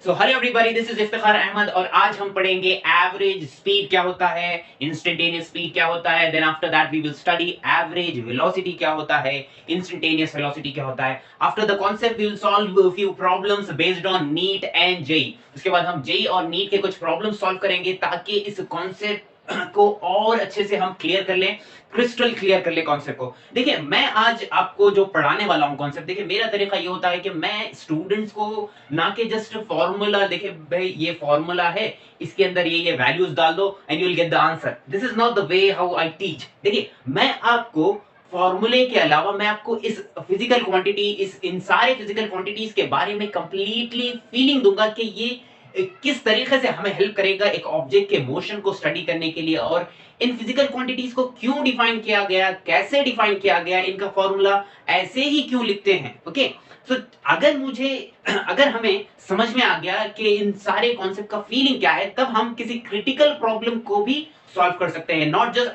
So hello everybody, this is Iftikhar Ahmed और आज हम पढ़ेंगे एवरेज स्पीड क्या होता है, इंस्टेंटेनियस स्पीड क्या होता है, then after that we will study average velocity क्या होता है, इंस्टेंटेनियस वेलोसिटी क्या होता है। After the concept we will solve few problems based on NEET and JEE. उसके बाद हम जेई और नीट के कुछ प्रॉब्लम्स सॉल्व करेंगे ताकि इस कॉन्सेप्ट को और अच्छे से हम क्लियर कर लें, क्रिस्टल क्लियर कर ले कॉन्सेप्ट को। देखिए, मैं आज आपको जो पढ़ाने वाला हूं कॉन्सेप्ट, देखिए मेरा तरीका ये होता है कि मैं स्टूडेंट्स को ना कि जस्ट फॉर्मूला, देखिए भाई ये फॉर्मूला है, इसके अंदर ये वैल्यूज डाल दो and you will get the answer. This is not the way how I teach. देखिए, मैं आपको फॉर्मूले के अलावा मैं आपको इस फिजिकल क्वांटिटी, इन सारे फिजिकल क्वांटिटीज के बारे में कंप्लीटली फीलिंग दूंगा कि ये किस तरीके से हमें हेल्प करेगा एक ऑब्जेक्ट के मोशन को स्टडी करने के लिए, और इन फिजिकल क्वांटिटीज को क्यों डिफाइन किया गया, कैसे डिफाइन किया गया, इनका फॉर्मूला ऐसे ही क्यों लिखते हैं। ओके, सो अगर हमें समझ में आ गया कि इन सारे कॉन्सेप्ट का फीलिंग क्या है, तब हम किसी क्रिटिकल प्रॉब्लम को भी सॉल्व कर सकते हैं। नॉट जस्ट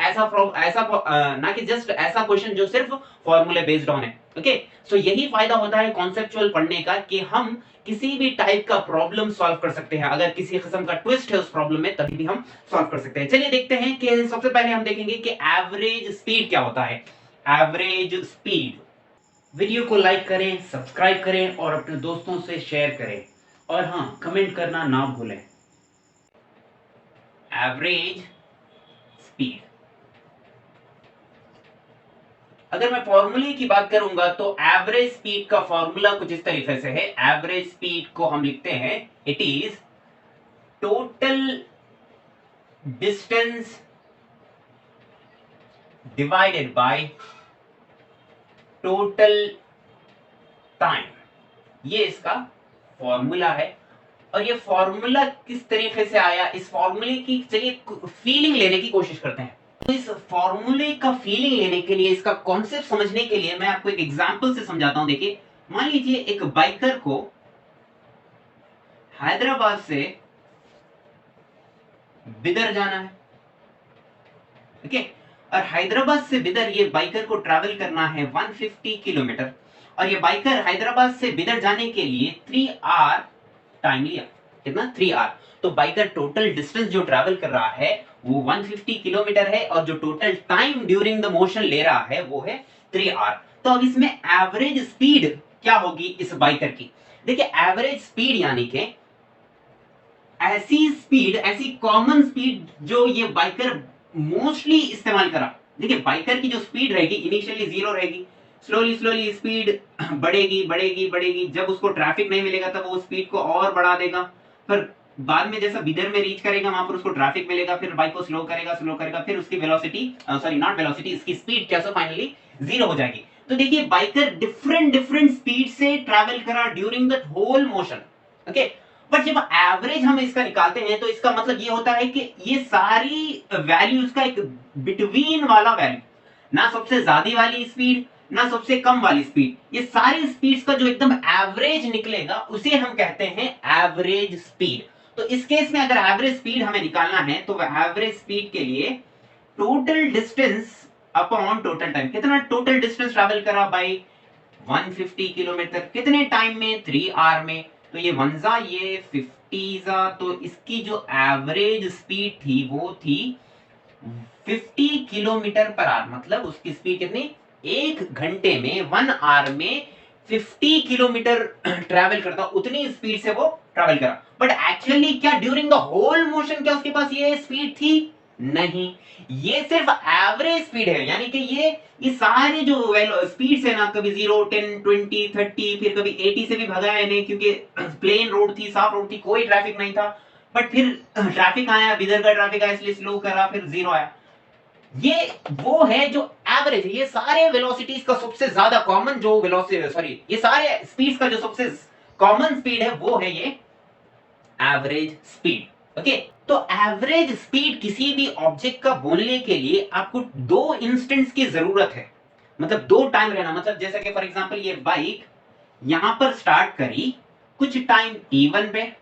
ना कि जस्ट ऐसा क्वेश्चन जो सिर्फ फॉर्मूले बेस्ड ऑन है। ओके, सो यही फायदा होता है कॉन्सेप्चुअल पढ़ने का कि हम किसी भी टाइप का प्रॉब्लम सॉल्व कर सकते हैं। अगर किसी किस्म का ट्विस्ट है उस प्रॉब्लम में, तभी भी हम सॉल्व कर सकते हैं। चलिए देखते हैं कि सबसे पहले हम देखेंगे कि एवरेज स्पीड क्या होता है। Average speed. वीडियो को लाइक करें, सब्सक्राइब करें और अपने दोस्तों से शेयर करें, और हाँ, कमेंट करना ना भूलें। एवरेज स्पीड, अगर मैं फॉर्मूले की बात करूंगा तो एवरेज स्पीड का फॉर्मूला कुछ इस तरीके से है। एवरेज स्पीड को हम लिखते हैं, it is total distance divided by total time. ये इसका फॉर्मूला है। और ये फॉर्मूला किस तरीके से आया, इस फॉर्मूले की चलिए फीलिंग लेने की कोशिश करते हैं। तो इस फॉर्मूले का फीलिंग लेने के लिए, इसका कॉन्सेप्ट समझने के लिए मैं आपको एक एग्जांपल से समझाता हूं। देखिए, मान लीजिए एक बाइकर को हैदराबाद से बिदर जाना है। ओके, और हैदराबाद से बिदर ये बाइकर को ट्रैवल करना है 150 किलोमीटर, और ये बाइकर हैदराबाद से बिदर जाने के लिए 3 आवर टाइम लिया। कितना? 3 आवर। तो बाइकर टोटल डिस्टेंस जो ट्रैवल कर रहा है वो 150 किलोमीटर है, और जो total time during the motion ले रहा है वो है 3 आवर। तो अब इसमें एवरेज स्पीड क्या होगी इस बाइकर की? देखिए, एवरेज स्पीड यानी कि ऐसी स्पीड, ऐसी कॉमन स्पीड जो ये बाइकर मोस्टली इस्तेमाल करा। देखिए, बाइकर की जो स्पीड रहेगी इनिशियली 0 रहेगी, स्लोली स्लोली स्पीड बढ़ेगी बढ़ेगी बढ़ेगी। जब उसको ट्रैफिक नहीं मिलेगा तब वो स्पीड को और बढ़ा देगा। फिर बाद में जैसा बिदर में रीच करेगा वहां पर उसको ट्रैफिक मिलेगा, फिर बाइक को स्लो करेगा, फिर उसकी वेलोसिटी, सॉरी नॉट वेलोसिटी, इसकी स्पीड क्या फाइनली 0 हो जाएगी। तो देखिए, बाइकर डिफरेंट डिफरेंट स्पीड से ट्रैवल करा during the whole motion. Okay, but जब एवरेज हम इसका निकालते हैं तो इसका मतलब ये होता है कि ये सारी वैल्यूज का एक बिटवीन वाला वैल्यू, ना सबसे ज्यादा वाली स्पीड ना सबसे कम वाली स्पीड, ये सारी स्पीड्स का जो एकदम एवरेज निकलेगा उसे हम कहते हैं एवरेज स्पीड। तो इस केस में अगर एवरेज स्पीड हमें निकालना है तो एवरेज स्पीड के लिए total distance upon total time, कितना टोटल डिस्टेंस ट्रैवल करा बाई 150 किलोमीटर, कितने टाइम में? 3 आवर में। तो ये 1 जा ये 50 जा, तो इसकी जो एवरेज स्पीड थी वो थी 50 किलोमीटर पर आवर। मतलब उसकी स्पीड कितनी? 1 घंटे में, 1 आवर में 50 किलोमीटर ट्रैवल करता, उतनी स्पीड से वो ट्रैवल करा। बट एक्चुअली क्या ड्यूरिंग द होल मोशन क्या उसके पास ये स्पीड थी? नहीं, ये सिर्फ एवरेज स्पीड है। यानी कि ये सारे जो स्पीड है ना, कभी 0, 10, 20, 30, फिर कभी 80 से भी भगाया इन्हें, क्योंकि प्लेन रोड थी, साफ रोड थी, कोई ट्रैफिक नहीं था। बट फिर ट्रैफिक आया, बिदर का ट्रैफिक आया, इसलिए स्लो करा, फिर 0 आया। ये वो है जो एवरेज है। ये सारे वेलोसिटीज का सबसे ज्यादा कॉमन जो वेलोसिटी, सॉरी, ये सारे स्पीड्स का जो सबसे कॉमन स्पीड है वो है ये एवरेज स्पीड। ओके, तो एवरेज स्पीड किसी भी ऑब्जेक्ट का बोलने के लिए आपको 2 इंस्टेंट्स की जरूरत है। मतलब 2 टाइम रहना। मतलब जैसे कि फॉर एग्जांपल ये बाइक यहां पर स्टार्ट करी कुछ टाइम t1 पे,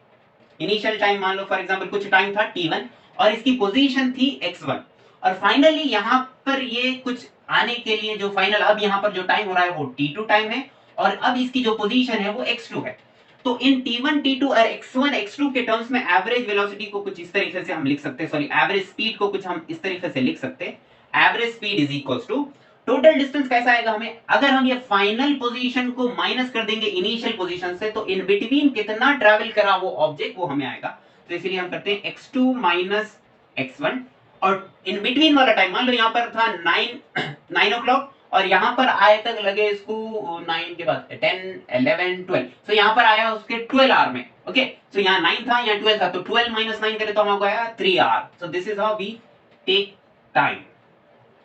इनिशियल टाइम मान लो फॉर एग्जांपल कुछ टाइम था t1, और इसकी पोजीशन थी x1, और फाइनली यहां पर ये कुछ आने के लिए जो फाइनल अब यहां पर जो टाइम हो रहा है वो t2 टाइम है, और अब इसकी जो पोजीशन है वो x2 है। तो इन t1 t2 और x1 x2 के टर्म्स में एवरेज वेलोसिटी को कुछ इस तरीके से हम लिख सकते हैं, सॉरी एवरेज स्पीड को कुछ हम इस तरीके से लिख सकते हैं, average speed is equals to total distance कैसा आएगा हमें, अगर हम ये फाइनल पोजीशन को माइनस कर देंगे इनिशियल पोजीशन से, तो इन बिटवीन कितना ट्रैवल करा वो ऑब्जेक्ट वो हमें आएगा। तो इसलिए हम करते हैं x2 माइनस x1, और इन बिटवीन वाला टाइम मान लो यहाँ पर था 9 o'clock और यहाँ पर आए तक लगे इसको 9 के बाद 10 11 12, सो यहाँ पर आया उसके 12 आवर में। ओके, सो यहाँ 9 था, यहाँ 12 था, तो 12 माइनस 9 करें तो हमको आया 3 hour. So this is how we take time.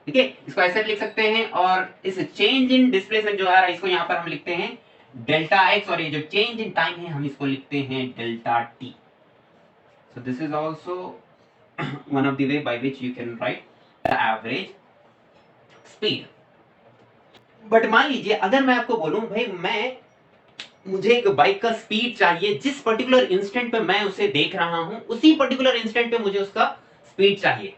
ठीक है, इसको ऐसे लिख सकते हैं, और इस चेंज इन डिस्प्लेसमेंट जो आ रहा है इसको यहाँ पर हम लिखते हैं डेल्टा एक्स, और ये जो चेंज इन टाइम है हम इसको लिखते हैं delta T. So this is also one of the way by which you can write the average speed. But मान लीजिए अगर मैं आपको बोलूं भाई मुझे एक बाइक का स्पीड चाहिए, जिस पर्टिकुलर इंस्टेंट पे मैं उसे देख रहा हूं उसी पर्टिकुलर इंस्टेंट पे मुझे उसका स्पीड चाहिए।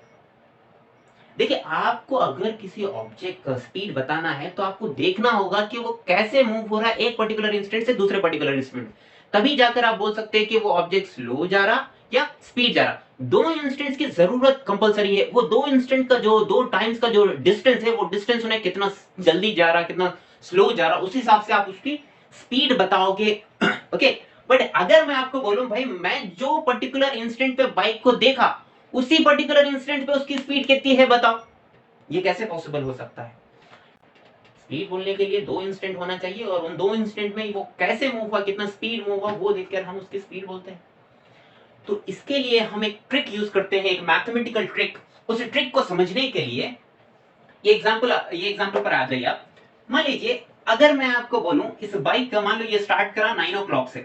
देखिए, आपको अगर किसी ऑब्जेक्ट का स्पीड बताना है तो आपको देखना होगा कि वो कैसे मूव हो रहा है एक पर्टिकुलर इंस्टेंट से दूसरे पर्टिकुलर इंस्टेंट, तभी जाकर आप बोल सकते हैं कि वो ऑब्जेक्ट स्लो जा रहा या स्पीड जा रहा। दो इंस्टेंट्स की जरूरत कंपलसरी है, वो दो इंस्टेंट का जो दो टाइम्स का जो डिस्टेंस है वो डिस्टेंस उन्हें कितना जल्दी जा रहा कितना स्लो जा रहा, उस हिसाब से आप उसकी स्पीड बताओगे। ओके, बट अगर मैं आपको बोलूं भाई मैं जो पर्टिकुलर इंस्टेंट पे बाइक को देखा उसी पर्टिकुलर इंस्टेंट पे उसकी स्पीड कितनी है बताओ, ये कैसे पॉसिबल हो सकता है? स्पीड बोलने के लिए दो इंस्टेंट होना चाहिए, और उन दो इंस्टेंट में वो कैसे मूव हुआ कितना स्पीड मूव हुआ वो देखकर हम उसकी स्पीड बोलते हैं। तो इसके लिए हम एक ट्रिक यूज करते हैं, एक मैथमेटिकल ट्रिक। उस ट्रिक को समझने के लिए ये एग्जांपल पर आ जाइए आप। मान लीजिए अगर मैं आपको बोलूं इस बाइक का, मान लो ये स्टार्ट करा 9 o'clock से,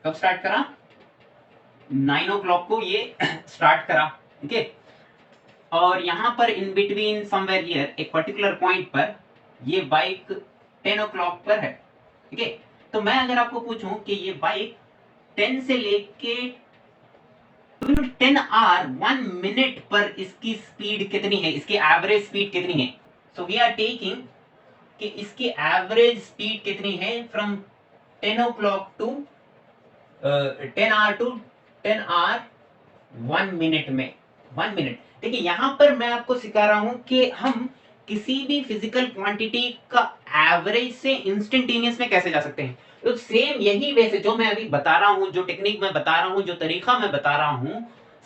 कब स्टार्ट करा 9 o'clock को ये स्टार्ट करा। ठीक है, और यहां पर इन बिटवीन समवेयर हियर एक पर्टिकुलर पॉइंट पर ये बाइक 10 o'clock पर है। ठीक है, तो मैं अगर आपको पूछूं कि ये बाइक 10 से लेके 10 आवर 1 मिनट पर इसकी स्पीड कितनी है, इसकी एवरेज स्पीड कितनी है, सो वी आर टेकिंग कि इसकी एवरेज स्पीड कितनी है from 10 o'clock to 10 hour to 10 hour 1 minute में 1 मिनट। देखिए, यहां पर मैं आपको सिखा रहा हूं कि हम किसी भी फिजिकल क्वांटिटी का एवरेज से इंस्टेंटेनियस में कैसे जा सकते हैं। तो सेम यही वे से जो मैं अभी बता रहा हूं, जो टेक्निक मैं बता रहा हूं, जो तरीका मैं बता रहा हूं,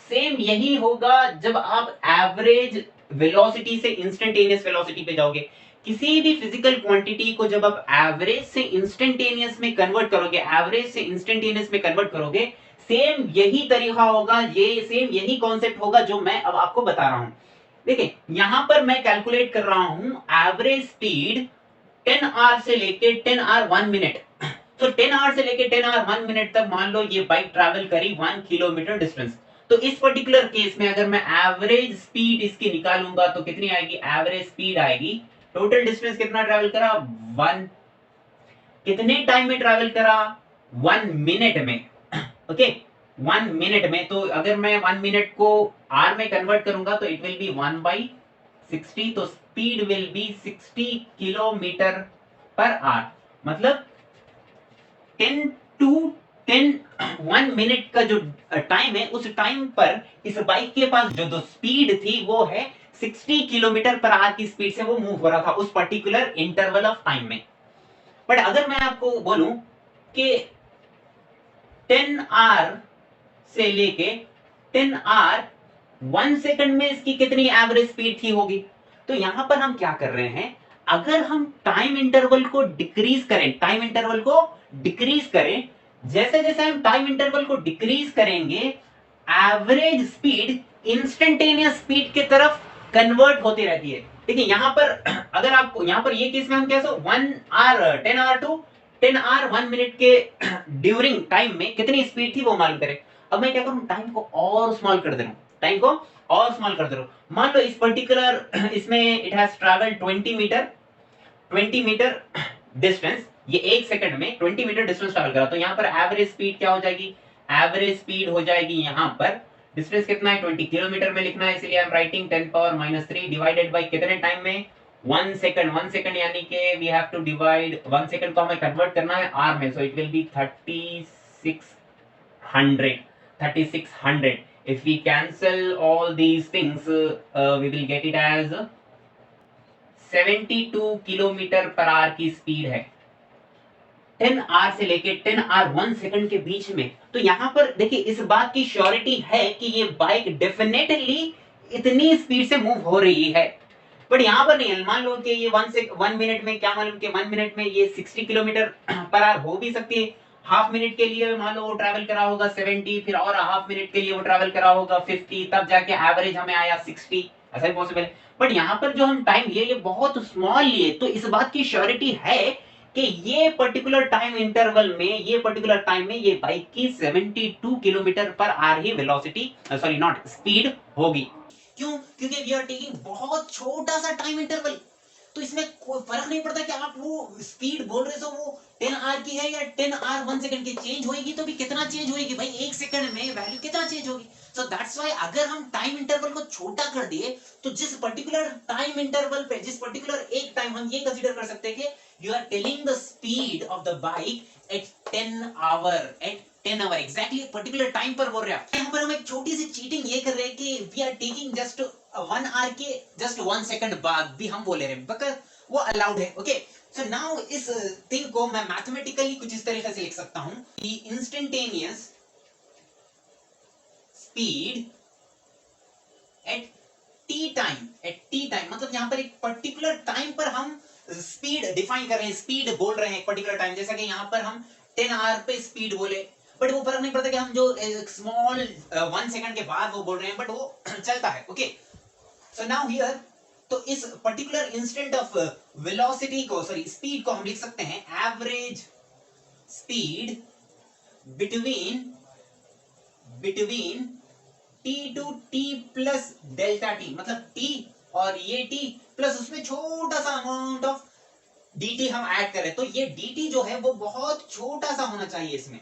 सेम यही होगा जब आप एवरेज वेलोसिटी से इंस्टेंटेनियस वेलोसिटी पे जाओगे। किसी भी फिजिकल क्वांटिटी को जब आप एवरेज से इंस्टेंटेनियस में कन्वर्ट करोगे, एवरेज से इंस्टेंटेनियस में कन्वर्ट करोगे, सेम यही तरीका होगा, ये सेम यही कॉन्सेप्ट होगा जो मैं अब आपको बता रहा हूं। देखिए, यहां पर मैं कैलकुलेट कर रहा हूं एवरेज स्पीड 10 आवर से लेके 10 आवर 1 मिनट। तो 10 आवर से लेके 10 आवर 1 मिनट तक मान लो ये बाइक ट्रैवल करी 1 किलोमीटर डिस्टेंस। तो इस पर्टिकुलर केस में अगर मैं एवरेज स्पीड इसकी निकालूंगा तो कितनी आएगी, एवरेज स्पीड आएगी, टोटल डिस्टेंस कितना ट्रैवल करा 1, कितने टाइम में ट्रैवल करा 1 मिनट में। ओके, 1 मिनट में। तो अगर मैं 1 मिनट को आर में कन्वर्ट करूंगा तो इट विल बी 1/60, तो speed will be 60 kilometre per hour, मतलब 10 to 10 1 मिनट का जो टाइम है उस टाइम पर इस बाइक के पास जो स्पीड थी वो है 60 किलोमीटर पर आवर की स्पीड से वो मूव हो रहा था उस पर्टिकुलर इंटरवल ऑफ टाइम में। बट अगर मैं आपको बोलूं कि 10 आवर से लेके 10 आवर 1 सेकंड में इसकी कितनी एवरेज स्पीड थी होगी, तो यहां पर हम क्या कर रहे हैं, अगर हम टाइम इंटरवल को डिक्रीज करें, टाइम इंटरवल को डिक्रीज करें, जैसे जैसे हम टाइम इंटरवल को डिक्रीज करेंगे एवरेज स्पीड इंस्टेंटेनियस स्पीड की तरफ कन्वर्ट होती रहती है। देखिए, यहां पर अगर आपको यहां पर ये केस में हम क्या 1 hour 10 hour to 10 hour 1 minute के ड्यूरिंग टाइम में कितनी स्पीड थी वो मालूम करें। अब मैं क्या करूं, टाइम को और स्मॉल कर दे रहा हूं, टाइम को और स्मॉल कर दे रहा हूं। मान लो इस पर्टिकुलर इसमें it has travelled 20 metre distance, ये 1 सेकंड में 20 मीटर डिस्टेंस ट्रैवल करा, तो यहां पर एवरेज स्पीड क्या हो जाएगी, एवरेज स्पीड हो जाएगी, यहां पर डिस्टेंस कितना है 20 किलोमीटर में लिखना है, इसलिए I am writing 10⁻³ divided by कितने टाइम में 1 सेकंड। 1 सेकंड यानी कि we have to divide 1 second को हमें कन्वर्ट करना है आर में, so it will be 30 3600. If we cancel all these things, we will get it as 72 kilometre per our की स्पीड है 10 आवर से लेके 10 आवर 1 सेकंड के बीच में। तो यहां पर देखिए इस बात की श्योरिटी है कि ये बाइक डेफिनेटली इतनी स्पीड से मूव हो रही है, बट यहां पर नहीं। मान लो कि ये 1 मिनट में, क्या मालूम कि 1 मिनट में ये 60 किलोमीटर पर आवर हो भी सकती है। हाफ मिनट के लिए मान लो वो ट्रैवल करा होगा 70, फिर और हाफ मिनट के लिए वो ट्रैवल करा होगा 50, तब जाके एवरेज हमें आया 60। ऐसा भी पॉसिबल है, बट यहाँ पर जो हम टाइम लिए ये बहुत स्मॉल लिए, तो इस बात की श्योरिटी है कि ये पर्टिकुलर टाइम इंटरवल में, ये पर्टिकुलर टाइम में ये बाइक की 72 kilometre per our he velocity, sorry not speed होगी। क्यों? क्योंकि वी आर टेकिंग बहुत छोटा सा टाइम इंटरवल, तो इसमें कोई फर्क नहीं पड़ता कि आप वो स्पीड बोल रहे हो वो 10 आवर की है या 10 आवर 1 सेकंड की। चेंज होगी तो भी कितना चेंज होगी भाई, 1 सेकंड में वैल्यू कितना चेंज होगी। सो दैट्स व्हाई अगर हम टाइम इंटरवल को छोटा कर दिए तो जिस पर्टिकुलर टाइम इंटरवल पे, जिस पर्टिकुलर एक टाइम, हम ये कंसीडर कर सकते हैं कि you are telling the speed of the bike at 10 hour, at 10 hour exactly एक पर्टिकुलर टाइम पर बोल रहे हैं। यहाँ पर हम एक छोटी सी चीटिंग ये कर रहे हैं कि we are taking just 1 hour के जस्ट 1 सेकंड बाद भी हम बोले रहे हैं, बिकॉज़ वो अलाउड है। ओके, सो नाउ इस थिंग को मैं मैथमेटिकली कुछ इस तरीके से लिख सकता हूं कि instantaneous speed at T time, eight T time मतलब यहां पर एक पर्टिकुलर टाइम पर हम स्पीड डिफाइन कर रहे हैं, स्पीड बोल रहे हैं एक पर्टिकुलर टाइम। जैसा कि यहां पर हम 10 आवर पे स्पीड बोले, बट वो फर्क नहीं पड़ता कि हम जो स्मॉल 1 सेकंड के बाद वो बोल रहे हैं, बट वो चलता है। ओके, सो नाउ हियर, तो इस पर्टिकुलर इंस्टेंट ऑफ वेलोसिटी को, सॉरी स्पीड को हम लिख सकते हैं average speed between T to T plus delta T, मतलब टी और ये टी प्लस उसमें छोटा सा अमाउंट ऑफ dt हम ऐड करें, तो ये dt जो है वो बहुत छोटा सा होना चाहिए इसमें,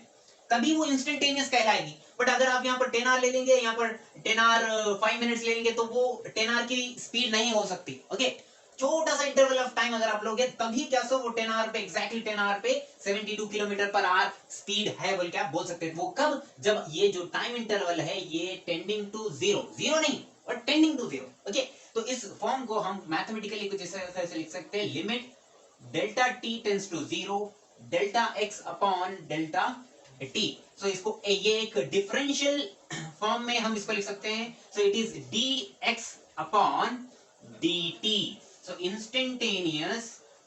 तभी वो इंस्टेंटेनियस कहलाएगी। बट अगर आप यहाँ पर 10 आवर ले लेंगे, यहाँ पर 10 आवर 5 मिनट्स ले लेंगे, तो वो 10 आवर की स्पीड नहीं हो सकती। ओके, छोटा सा इंटरवल ऑफ टाइम अगर आप लोगे तभी क्या सो वो 10 आवर पे, एग्जैक्टली 10 आवर पे 72 किलोमीटर पर आवर स्पीड है बोल के आप बोल सकते हैं। वो कब? जब ये जो टाइम इंटरवल है ये टेंडिंग टू जीरो, जीरो नहीं और टेंडिंग टू जीरो। ओके, तो इस फॉर्म को हम मैथमेटिकली कुछ इस तरह से लिख सकते हैं, limit delta T tends to zero delta X upon delta T. So इसको ये एक डिफरेंशियल फॉर्म में हम इसको लिख सकते हैं। So it is D X upon D T. So instantaneous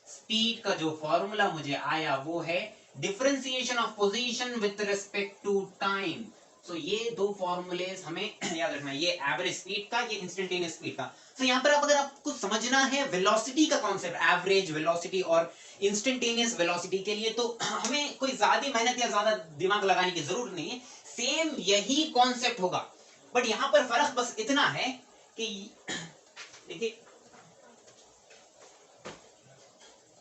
speed का जो फॉर्मूला मुझे आया वो है differentiation of position with respect to time. So ये दो फॉर्मूलेस हमें याद रखना है, ये एवरेज स्पीड का, ये इंस्टेंटेनियस स्पीड का। तो यहाँ पर अगर आपको समझना है वेलोसिटी का कॉन्सेप्ट, एवरेज वेलोसिटी और इंस्टेंटेनियस वेलोसिटी के लिए, तो हमें कोई ज्यादा मेहनत या ज्यादा दिमाग लगाने की जरूरत नहीं है, सेम यही कॉन्सेप्ट होगा। बट यहाँ पर फर्क बस इतना है कि देखिए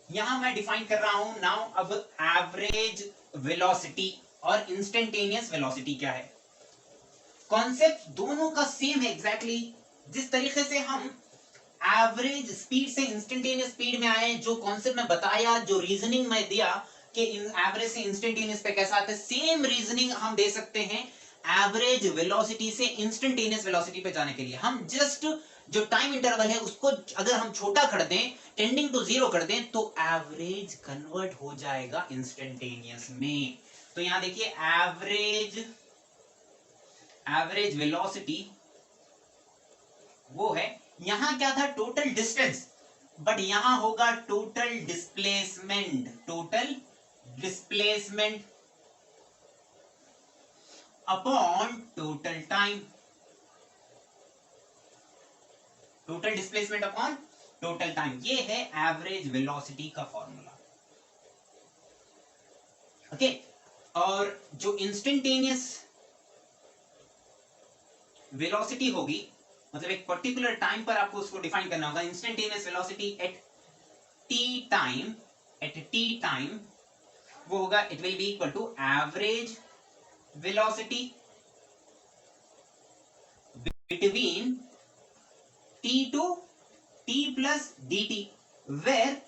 यहां मैं डिफाइन कर रहा हूं नाउ अब एवरेज वेलोसिटी और इंस्टेंटेनियस वेलोसिटी क्या है। कॉन्सेप्ट दोनों का सेम है एग्जैक्टली। जिस तरीके से हम एवरेज स्पीड से इंस्टेंटेनियस स्पीड में आए, जो कॉन्सेप्ट में बताया, जो रीजनिंग में दिया कि एवरेज से इंस्टेंटेनियस पे कैसा आता है, सेम रीजनिंग हम दे सकते हैं एवरेज वेलोसिटी से इंस्टेंटेनियस वेलोसिटी पे जाने के लिए। हम जस्ट जो टाइम इंटरवल है उसको अगर हम छोटा कर दें, टेंडिंग टू जीरो कर दें, तो एवरेज कन्वर्ट हो जाएगा इंस्टेंटेनियस में। तो यहां देखिए एवरेज वेलोसिटी वो है, यहां क्या था टोटल डिस्टेंस, बट यहां होगा total displacement, total displacement upon total time, total displacement upon total time. ये है एवरेज वेलोसिटी का फॉर्मूला। ओके, और जो इंस्टेंटेनियस वेलोसिटी होगी, मतलब एक पर्टिकुलर टाइम पर आपको उसको डिफाइन करना होगा, instantaneous velocity at T time, वो होगा, it will be equal to average velocity between T to T plus D T, where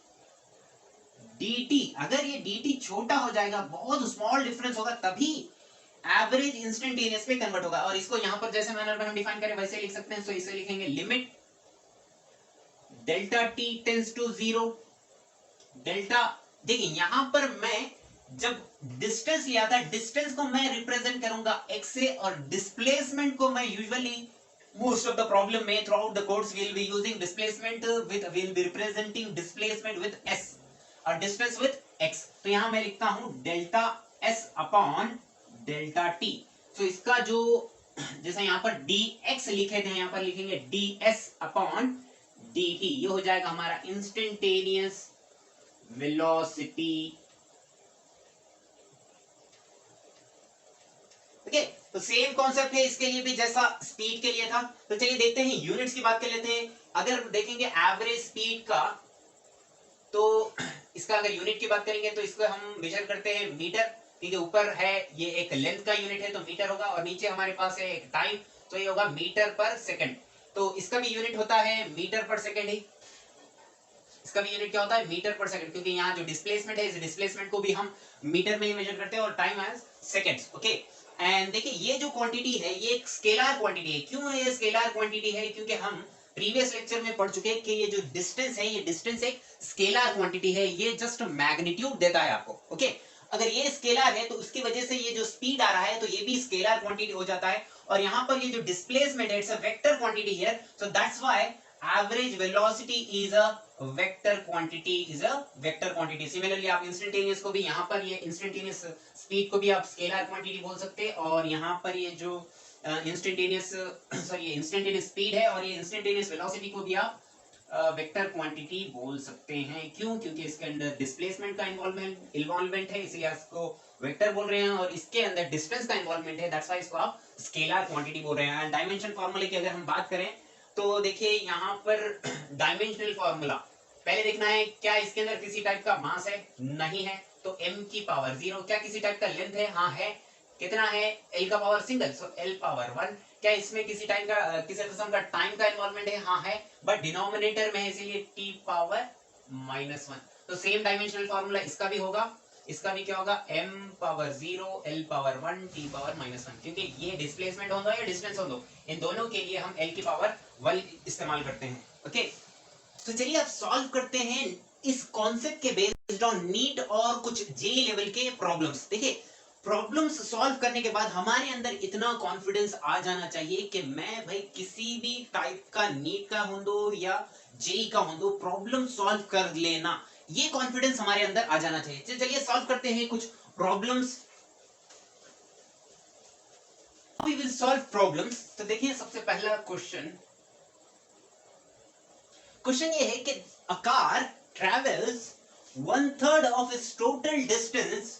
dt, अगर ये dt छोटा हो जाएगा, बहुत स्मॉल डिफरेंस होगा, तभी एवरेज इंस्टेंटेनियस पे कन्वर्ट होगा, और इसको यहां पर जैसे मैनर में हम डिफाइन करें वैसे लिख सकते हैं। सो इसे लिखेंगे limit delta T tends to 0, delta, देखिए यहां पर मैं जब डिस्टेंस लिया था, डिस्टेंस को मैं रिप्रेजेंट करूंगा x से, और डिस्प्लेसमेंट को मैं usually most of the problem में throughout the course we'll be using displacement with, we'll be representing displacement with s और distance with x। तो यहां मैं लिखता हूं delta s upon delta t। तो इसका जो जैसे यहां पर dx लिखे थे, यहां पर लिखेंगे ds अपॉन dt। ये हो जाएगा हमारा इंस्टेंटेनियस वेलोसिटी। ओके, तो सेम कॉन्सेप्ट है इसके लिए भी जैसा स्पीड के लिए था। तो चलिए देखते हैं, यूनिट्स की बात कर लेते हैं। अगर देखेंगे एवरेज स्पीड का, तो इसका अगर यूनिट की बात करेंगे तो इसको हम मेजर करते हैं मीटर। ठीक है, ऊपर है ये एक लेंथ का यूनिट है तो मीटर होगा, और नीचे हमारे पास है एक टाइम, तो ये होगा मीटर पर सेकंड। तो इसका भी यूनिट होता है मीटर पर सेकंड ही। इसका भी यूनिट क्या होता है? मीटर पर सेकंड, क्योंकि यहाँ जो डिस्प्लेसमेंट है, इस डिस्प्लेसमेंट को भी हम मीटर में ही मेजर करते हैं, और time as seconds. Okay, and देखिए ये जो क्वांटिटी है ये एक स्केलर क्वांटिटी है। क्यों ये स्केलर क्वांटिटी है? क्योंकि हम प्रीवियस लेक्चर में पढ़ चुके हैं कि ये जो डिस्टेंस है, ये डिस्टेंस एक स्केलर क्वांटिटी है, ये जस्ट मैग्नीट्यूड देता है आपको। ओके, अगर ये स्केलर है तो उसकी वजह से ये जो स्पीड आ रहा है तो ये भी स्केलर क्वांटिटी हो जाता है, और यहाँ पर ये जो डिस्प्लेसमेंट है, it's a vector quantity here, so that's why average velocity is a vector quantity, is a vector quantity. Similarly आप इंस्टेंटेनियस को भी, यहाँ पर ये इंस्टेंटेनियस स्पीड को भी आप स्केलर क्वांटिटी बोल सकते हैं, और यहाँ पर ये जो इंस्टेंटेनियस सॉरी ये इंस्टेंटेनियस स्पीड है और ये इंस्टेंटेनियस वेलोसिटी को भी आप वेक्टर क्वांटिटी बोल सकते हैं। क्यों? क्योंकि इसके अंदर डिस्प्लेसमेंट का इन्वॉल्वमेंट है, इसलिए इसको वेक्टर बोल रहे हैं, और इसके अंदर डिस्टेंस का इन्वॉल्वमेंट है, दैट्स व्हाई इसको आप स्केलर क्वांटिटी बोल रहे हैं। एंड डायमेंशन फार्मूले की अगर हम बात करें तो देखिए यहाँ पर डायमेंशनल फार्मूला पहले देखना है, क्या इसके अंदर किसी टाइप का मास है? नहीं है, तो m की पावर 0। क्या किसी टाइप का लेंथ है? हाँ है। कितना है? l का पावर सिंगल, सो l पावर 1। क्या इसमें किसी टाइम का किसी किस्म का टाइम का इन्वॉल्वमेंट है? हाँ है, बट डिनोमिनेटर में है, इसीलिए t पावर -1। तो सेम डायमेंशनल फार्मूला इसका भी होगा। इसका भी क्या होगा? m power 0, l power 1, t power -1। क्योंकि ये डिस्प्लेसमेंट हो दो या डिस्टेंस हो दो, इन दोनों के लिए हम l की पावर 1 इस्तेमाल करते हैं। ओके, तो चलिए अब सॉल्व करते हैं इस कॉन्सेप्ट के बेस्ड ऑन नीट और कुछ जेई लेवल के प्रॉब्लम्स। देखिए प्रॉब्लम्स सॉल्व करने के बाद हमारे अंदर इतना कॉन्फिडेंस आ जाना चाहिए कि मैं भाई किसी भी टाइप का नीट का हो दो या जेई का हो दो, प्रॉब्लम सॉल्व कर लेना, ये कॉन्फिडेंस हमारे अंदर आ जाना चाहिए। चलिए सॉल्व करते हैं कुछ problems. We will solve problems. तो देखिए सबसे पहला क्वेश्चन ये है कि a car travels one third of its total distance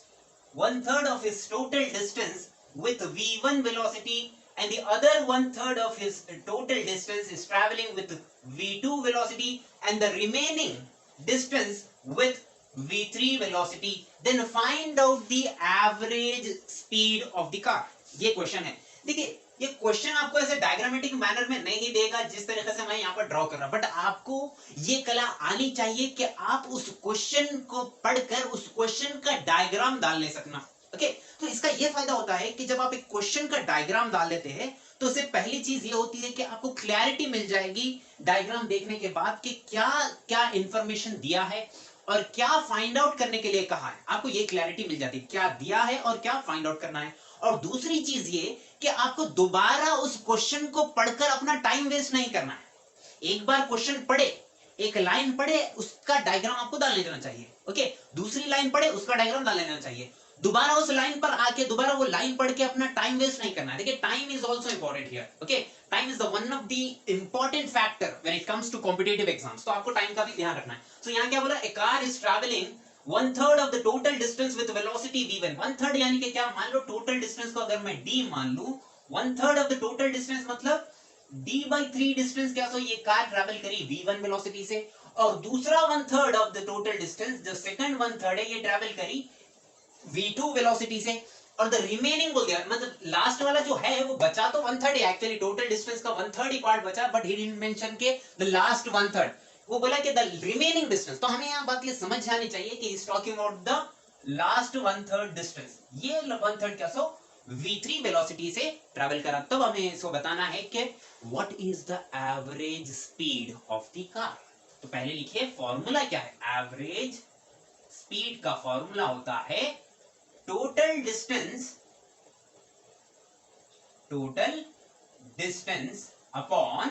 with v1 velocity, and the other one third of his total distance is traveling with v2 velocity and the remaining distance with v3 velocity. Then find out the average speed of the car. ये question है। देखिए ये question आपको ऐसे diagrammatic manner में नहीं देगा जिस तरीके से मैं यहाँ पर ड्रॉ कर रहा हूं, बट आपको ये कला आनी चाहिए कि आप उस क्वेश्चन को पढ़कर उस क्वेश्चन का डायग्राम डाल ले सकना। ओके, तो इसका ये फायदा होता है कि जब आप एक क्वेश्चन का डायग्राम डाल लेते हैं तो उससे पहली चीज ये होती है कि आपको क्लैरिटी मिल जाएगी डायग्राम देखने के बाद कि क्या क्या इंफॉर्मेशन दिया है और क्या फाइंड आउट करने के लिए कहा है। आपको ये क्लैरिटी मिल जाती है क्या दिया है और क्या फाइंड आउट करना है। और दूसरी चीज ये कि आपको दोबारा उस क्वेश्चन को पढ़कर अपना टाइम वेस्ट नहीं करना है। एक बार क्वेश्चन पढ़े, एक लाइन पढ़े, उसका डायग्राम आपको डाल लेना चाहिए। ओके, दूसरी लाइन पढ़े, उसका डायग्राम डाल लेना चाहिए। दोबारा उस लाइन पर आके दोबारा वो लाइन पढ़ के अपना टाइम वेस्ट नहीं करना है। देखिए time is also important here. Okay, time is the one of the important factor when it comes to competitive exams. तो आपको टाइम का भी ध्यान रखना है। सो यहाँ क्या बोला? A car is travelling 1/3 of the total distance with velocity v1। 1/3 यानी कि क्या? मान लो टोटल डिस्टेंस को अगर मैं d मान लूं, 1/3 of the total distance मतलब d/3 डिस्टेंस क्या? तो ये कार ट्रैवल करी v1 वेलोसिटी से, और दूसरा 1/3 of the total distance, जो सेकंड 1/3 है, ये ट्रैवल करी v2 वेलोसिटी से, और द रिमेनिंग बोल दिया, मतलब लास्ट वाला जो है वो बचा तो 1/3 है, एक्चुअली टोटल डिस्टेंस का 1/3 ही पार्ट बचा, बट ही डिडंट मेंशन के द लास्ट 1/3। वो बोला कि द रिमेनिंग डिस्टेंस। तो हमें यहाँ बात ये समझ जानी चाहिए कि is talking about the last 1/3 distance. ये 1/3 क्या? सो v3 वेलोसिटी से ट्रैवल करा। तब हमें इसको बताना है कि what is the average speed of the car. तो पहले लिखिए फॉर्मूला क्या है। एवरेज स्पीड का फॉर्मूला होता है total distance upon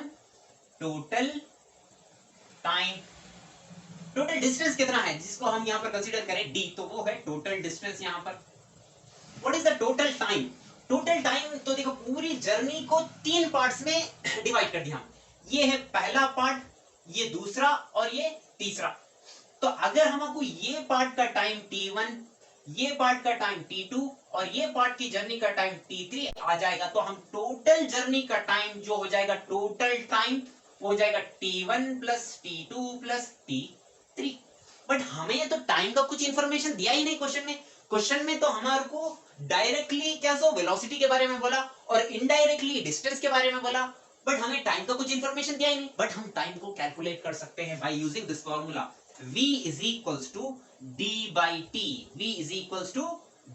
total time. Total distance कितना है जिसको हम यहां पर कंसीडर करें d, तो वो है टोटल डिस्टेंस यहां पर। What is the total time. Total time तो देखो पूरी जर्नी को 3 पार्ट्स में डिवाइड कर दिया। ये है पहला पार्ट, ये दूसरा और ये तीसरा। तो अगर हमको ये पार्ट का टाइम t1, ये पार्ट का टाइम t2 और ये पार्ट की जर्नी का टाइम t3 आ जाएगा, तो हम टोटल जर्नी का टाइम जो हो जाएगा टोटल टाइम हो जाएगा t1 plus t2 plus t3। But हमें तो टाइम का कुछ इंफॉर्मेशन दिया ही नहीं क्वेश्चन में। क्वेश्चन में तो हमारे को डायरेक्टली क्या सो वेलोसिटी के बारे में बोला और इनडायरेक्टली डिस्टेंस के बारे में बोला, बट हमें टाइम का कुछ इंफॉर्मेशन दिया ही नहीं। बट हम टाइम को कैलकुलेट कर सकते हैं by using this formula v is equals to d by t। v is equals to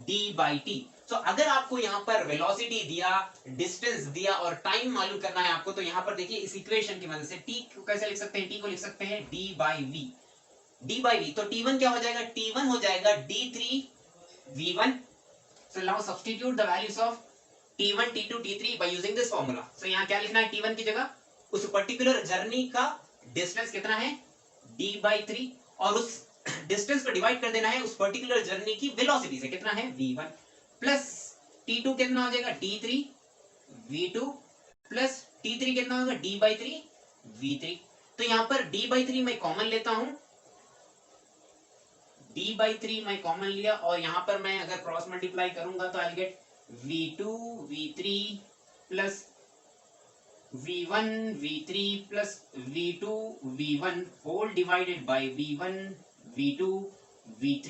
d by t। so अगर आपको यहाँ पर वेलोसिटी दिया, डिस्टेंस दिया और टाइम मालूम करना है आपको, तो यहाँ पर देखिए इस इक्वेशन की मदद से t को कैसे लिख सकते हैं। t को लिख सकते हैं d by v। d by v तो t1 क्या हो जाएगा, t1 हो जाएगा d3 v1। so now substitute the values of t1 t2 t3 by using this formula। so यहाँ क्या लिखना है, t1 की जगह उस पर्टिकुलर जर्नी का डिस्टेंस कितना है d by 3 और उस डिस्टेंस को डिवाइड कर देना है उस पर्टिकुलर जर्नी की वेलोसिटी से, कितना है v1 प्लस t2 कितना हो जाएगा d3 v2 प्लस t3 कितना होगा d by 3 v3। तो यहाँ पर d by 3 मैं कॉमन लेता हूं, d by 3 मैं कॉमन लिया और यहाँ पर मैं अगर क्रॉस मल्टीप्लाई करूंगा तो I get v2 v3 plus v1 v3 plus v2 v1 whole divided by v1 v2 v3।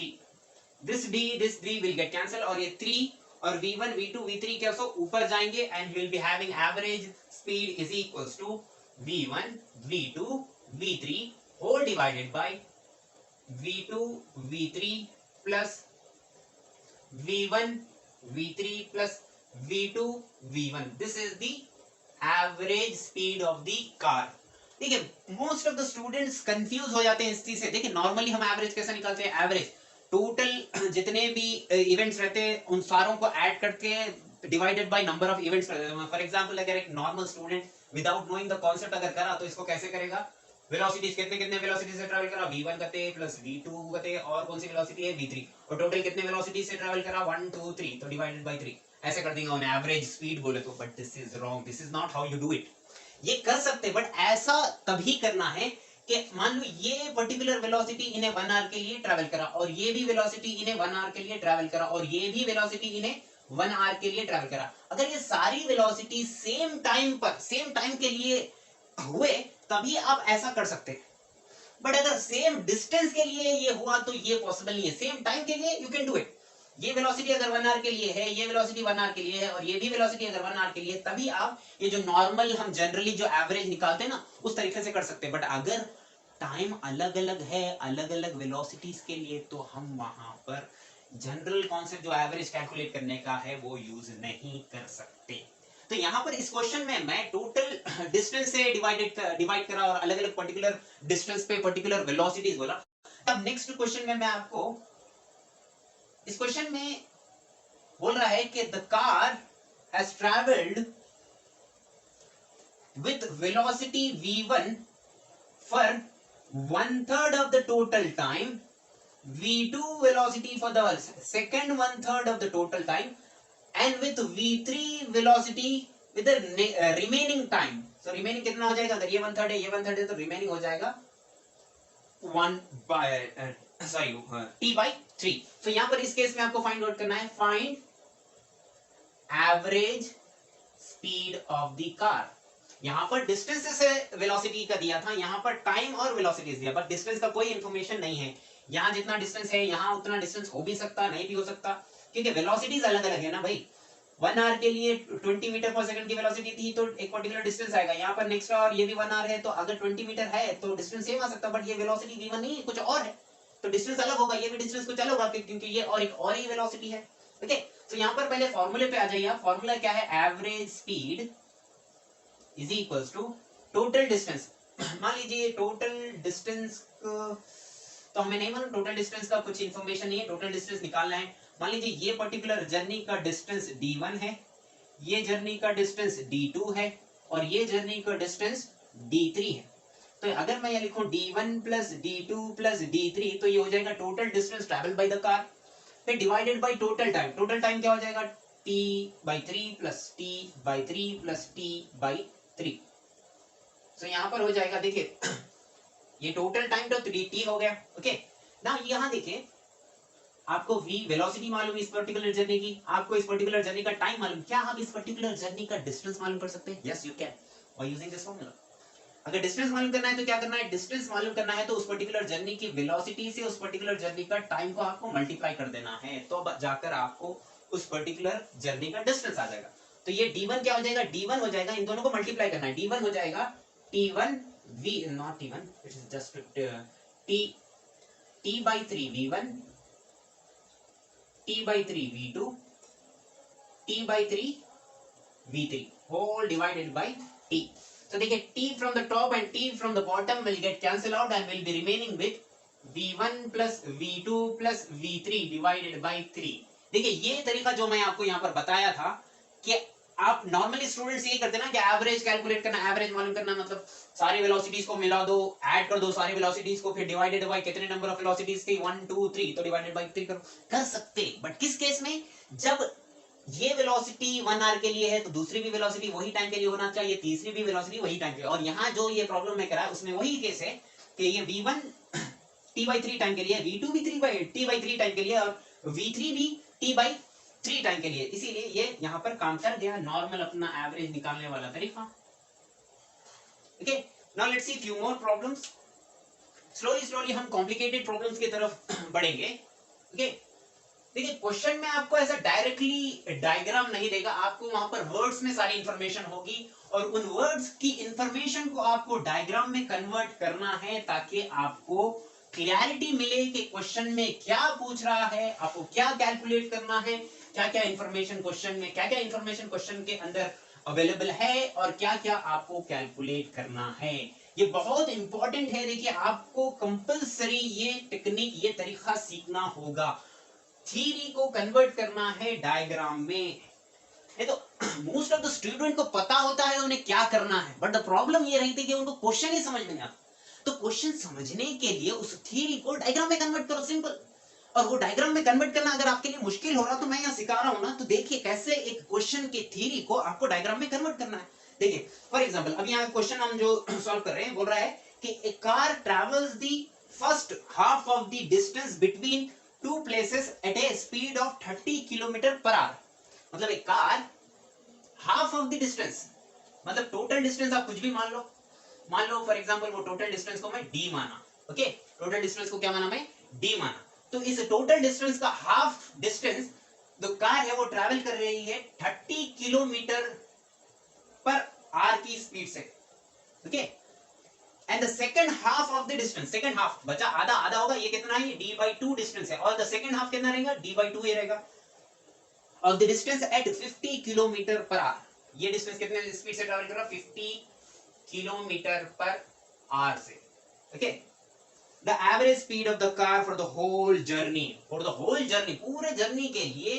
this d will get cancel और ये 3 और v1 v2 v3 क्या सो ऊपर जाएंगे and we will be having average speed is equals to v1 v2 v3 whole divided by v2 v3 plus v1 v3 plus v2 v1। this is the average speed of the car. देखिए most of the students confuse हो जाते हैं इस चीज से। देखिए normally हम average कैसे निकालते हैं, एवरेज टोटल जितने भी इवेंट्स रहते हैं उन सारों को ऐड करके divided by number of events कर देते हैं। फॉर एग्जांपल अगर एक normal student without knowing the concept अगर करा तो इसको कैसे करेगा, वेलोसिटीज कितने कितने वेलोसिटी से ट्रैवल करा, v1 करते प्लस v2 करते और कौन सी वेलोसिटी है v3 और टोटल कितने वेलोसिटी से ट्रैवल करा 1 2 3 तो डिवाइडेड बाय 3 ऐसे कर देंगे ऑन एवरेज स्पीड बोले तो। But this is wrong, this is not how you do it. ये कर सकते बट ऐसा तभी करना है कि मान लो ये पर्टिकुलर वेलोसिटी इन्हें 1 आवर के लिए ट्रैवल करा और ये भी वेलोसिटी इन्हें 1 आवर के लिए ट्रैवल करा और ये भी वेलोसिटी इन्हें 1 आवर के लिए ट्रैवल करा। अगर ये सारी वेलोसिटी सेम टाइम पर सेम टाइम के लिए हुए तभी आप ऐसा कर सकते हैं। बट अगर सेम डिस्टेंस के लिए ये हुआ तो ये पॉसिबल नहीं है। सेम टाइम के लिए यू कैन डू इट। ये वेलोसिटी अगर 1 आवर के लिए है, ये वेलोसिटी 1 आवर के लिए है और ये भी वेलोसिटी अगर 1 आवर के लिए, तभी आप ये जो नॉर्मल हम जनरली जो एवरेज निकालते हैं ना उस तरीके से कर सकते हैं। बट अगर टाइम अलग अलग है अलग अलग वेलोसिटीज के लिए तो हम वहां पर जनरल कॉन्सेप्ट जो एवरेज कैलकुलेट करने का है वो यूज नहीं कर सकते। तो यहाँ पर इस क्वेश्चन में मैं टोटल डिस्टेंस से डिवाइड करा और अलग अलग पर्टिकुलर डिस्टेंस पे पर्टिकुलर वेलोसिटीज बोला। अब नेक्स्ट क्वेश्चन में मैं आपको इस क्वेश्चन में बोल रहा है कि the car has travelled with velocity v1 for 1/3 of the total time, v2 velocity for the second 1/3 of the total time and with v3 velocity with the remaining time। so remaining कितना हो जाएगा, अगर ये 1/3 है ये 1/3 है तो remaining हो जाएगा 1 by t by 3। so यहाँ पर इस केस में आपको फाइंड आउट करना है, find average speed of the car. यहाँ पर डिस्टेंस से वेलोसिटी का दिया था, यहाँ पर टाइम और वेलोसिटी दिया, बट डिस्टेंस का कोई इंफॉर्मेशन नहीं है। यहाँ जितना डिस्टेंस है यहाँ उतना डिस्टेंस हो भी सकता नहीं भी हो सकता क्योंकि वेलोसिटीज अलग अलग है ना भाई। 1 आवर के लिए 20 मीटर पर सेकंड की वेलोसिटी थी तो एक पर्टिकुलर डिस्टेंस आएगा। यहाँ पर नेक्स्ट और ये भी 1 आवर है तो अगर 20 मीटर है तो डिस्टेंस सेम आ सकता, बट ये वेलोसिटी v1 नहीं है कुछ और है तो डिस्टेंस अलग होगा, ये भी डिस्टेंस कुछ अलग होगा क्योंकि ये और एक और ही वेलोसिटी है। ओके तो यहाँ पर पहले फॉर्मूले पे आ जाइए। फॉर्मूला क्या है, average speed is equals to total distance. मान लीजिए टोटल डिस्टेंस तो हमें नहीं मालूम, टोटल डिस्टेंस का कुछ इंफॉर्मेशन नहीं है, टोटल डिस्टेंस निकालना है। मान लीजिए ये पर्टिकुलर जर्नी का डिस्टेंस d1 है, ये जर्नी का डिस्टेंस d2 है और ये जर्नी का डिस्टेंस d3 है। तो अगर मैं ये लिखूं d1 plus d2 plus d3 तो ये हो जाएगा total distance travel by the car, फिर divided by total time. Total time क्या हो जाएगा, t/3 plus t/3 plus t/3। तो यहां पर हो जाएगा, देखिए ये टोटल टाइम तो टी हो गया। ओके, नाउ यहां देखिए आपको v वेलोसिटी मालूम है इस पर्टिकुलर जर्नी की, आपको इस पर्टिकुलर जर्नी का टाइम मालूम, क्या आप इस पर्टिकुलर जर्नी का डिस्टेंस मालूम कर सकते हैं? Yes you can by using this formula. अगर डिस्टेंस मालूम करना है तो क्या करना है, डिस्टेंस मालूम करना है तो उस पर्टिकुलर जर्नी की वेलोसिटी से उस पर्टिकुलर जर्नी का टाइम को आपको मल्टीप्लाई कर देना है, तो जाकर आपको उस पर्टिकुलर जर्नी का डिस्टेंस आ जाएगा। तो ये d1 क्या हो जाएगा, d1 हो जाएगा, इन दोनों को मल्टीप्लाई करना है, d1 हो जाएगा t1 v not t1 it is just t/3 v1 t/3 v2 t/3 v3 whole divided by t। so देखिए t from the top and t from the bottom will get cancel out and will be remaining with v1 plus v2 plus v3 divided by 3। देखिए ये तरीका जो मैं आपको यहाँ पर बताया था कि आप नॉर्मली स्टूडेंट्स ये करते हैं ना कि एवरेज कैलकुलेट करना, एवरेज मालूम करना, मतलब सारी वेलोसिटीज को मिला दो, ऐड कर दो सारी वेलोसिटीज को, फिर डिवाइडेड बाय कितने नंबर ऑफ वेलोसिटीज थी 1 2 3 तो डिवाइडेड बाय 3 करो, कर सकते। बट किस केस में, जब ये वेलोसिटी 1 आवर के लिए है तो दूसरी भी वेलोसिटी वही टाइम के लिए होना चाहिए, तीसरी भी वेलोसिटी वही टाइम के लिए। और यहाँ जो ये प्रॉब्लम में करा है उसमें वही केस है कि ये v1 t/3 टाइम के लिए, v2 भी t/3 टाइम के लिए और v3 भी t/3 टाइम के लिए, इसीलिए ये यहाँ पर काम कर गया, नॉर्मल अपना एवरेज निकालने वाला तरीका। Okay, now let's see few more problems. Slowly हम कॉम्प्लिकेटेड प्रॉब्लम्स की तरफ बढ़ेंगे। ओके, देखिए क्वेश्चन में आपको ऐसा डायरेक्टली डायग्राम नहीं देगा, आपको वहां पर वर्ड्स में सारी इंफॉर्मेशन होगी और उन वर्ड्स की इंफॉर्मेशन को आपको डायग्राम में कन्वर्ट करना है ताकि आपको क्लैरिटी मिले कि क्वेश्चन में क्या पूछ रहा है, आपको क्या कैलकुलेट करना है, क्या क्या इंफॉर्मेशन क्वेश्चन में, क्या क्या इंफॉर्मेशन क्वेश्चन के अंदर अवेलेबल है और क्या क्या आपको कैलकुलेट करना है। ये बहुत इंपॉर्टेंट है। देखिए आपको कंपलसरी ये टेक्निक, ये तरीका सीखना होगा, थ्योरी को कन्वर्ट करना है डायग्राम में। नहीं तो मोस्ट ऑफ द स्टूडेंट को पता होता है उन्हें क्या करना है, बट द प्रॉब्लम ये रहती है कि उनको क्वेश्चन ही समझ नहीं आता। तो क्वेश्चन समझने के लिए उस थ्योरी को डायग्राम में कन्वर्ट करो, सिंपल। और वो डायग्राम में कन्वर्ट करना अगर आपके लिए मुश्किल हो रहा तो मैं यहाँ सिखा रहा हूँ ना, तो देखिए कैसे एक क्वेश्चन की थ्योरी को आपको डायग्राम में कन्वर्ट करना है। देखिए फॉर एग्जांपल अब यहाँ क्वेश्चन हम जो सॉल्व कर रहे हैं बोल रहा है कि a car travels the first half of the distance between two places at a speed of 30 kilometre per hour. मतलब एक car half of the distance, मतलब टोटल डिस्टेंस आप कुछ भी मान लो फॉर एग्जांपल वो टोटल डिस्टेंस को मैं d माना। ओके, टोटल डिस्टेंस को क्या माना मैं, d माना। तो इस टोटल डिस्टेंस का हाफ डिस्टेंस जो कार है वो ट्रैवल कर रही है 30 किलोमीटर पर आवर की स्पीड से। Okay, and the second half of the distance, second half बचा आधा, आधा होगा, ये कितना है, d/2 डिस्टेंस है, और द सेकंड हाफ कितना रहेगा, d/2 ये रहेगा, और the distance at 50 kilometre per hour. ये डिस्टेंस कितने स्पीड से ट्रैवल कर रहा है, 50 किलोमीटर पर आवर से। Okay, the average speed of the car for the whole journey, for the whole journey, पूरे जर्नी के लिए